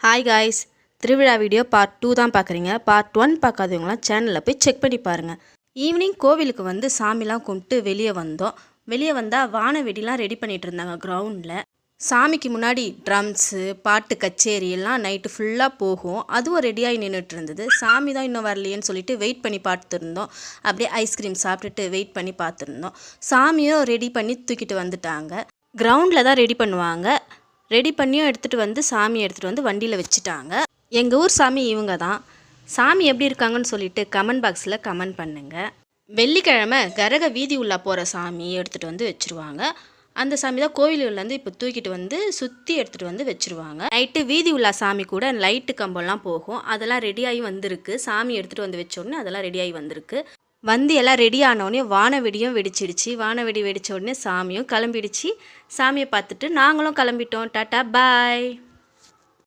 Hi guys, திருவிழா video part 2 தான் பார்க்குறீங்க. பார்ட் 1 பார்க்காதவங்களாம் சேனலில் போய் செக் பண்ணி பாருங்கள். ஈவினிங் கோவிலுக்கு வந்து சாமிலாம் கும்பிட்டு வெளியே வந்தோம். வெளியே வந்தால் வான வெடிலாம் ரெடி பண்ணிகிட்டு இருந்தாங்க கிரவுண்டில். சாமிக்கு முன்னாடி ட்ரம்ஸு, பாட்டு கச்சேரி எல்லாம் நைட்டு ஃபுல்லாக போகும். அதுவும் ரெடியாகி நின்றுட்டு இருந்தது. சாமி தான் இன்னும் வரலையேன்னு சொல்லிட்டு வெயிட் பண்ணி பார்த்துருந்தோம். அப்படியே ஐஸ்கிரீம் சாப்பிட்டுட்டு வெயிட் பண்ணி பார்த்துருந்தோம். சாமியும் ரெடி பண்ணி தூக்கிட்டு வந்துட்டாங்க. கிரவுண்டில் தான் ரெடி பண்ணுவாங்க. ரெடி பண்ணியும் எடுத்துகிட்டு வந்து சாமி எடுத்துகிட்டு வந்து வண்டியில் வச்சுட்டாங்க. எங்கள் ஊர் சாமி இவங்க தான். சாமி எப்படி இருக்காங்கன்னு சொல்லிட்டு கமெண்ட் பாக்ஸில் கமெண்ட் பண்ணுங்கள். வெள்ளிக்கிழமை கரக வீதி உள்ளே போகிற சாமி எடுத்துகிட்டு வந்து வச்சுருவாங்க. அந்த சாமி தான் கோவில்லேருந்து இப்போ தூக்கிட்டு வந்து சுற்றி எடுத்துகிட்டு வந்து வச்சுருவாங்க. நைட்டு வீதி உள்ள சாமி கூட லைட்டு கம்பம்லாம் போகும். அதெல்லாம் ரெடியாகி வந்திருக்கு. சாமி எடுத்துகிட்டு வந்து வச்சோடனே அதெல்லாம் ரெடியாகி வந்திருக்கு. வந்து எல்லாம் ரெடி ஆனோடனே வான வெடியும் வெடிச்சிடுச்சு. வான வெடி வெடித்த உடனே சாமியும் கிளம்பிடுச்சு. சாமியை பார்த்துட்டு நாங்களும் கிளம்பிட்டோம். டாட்டா பாய்.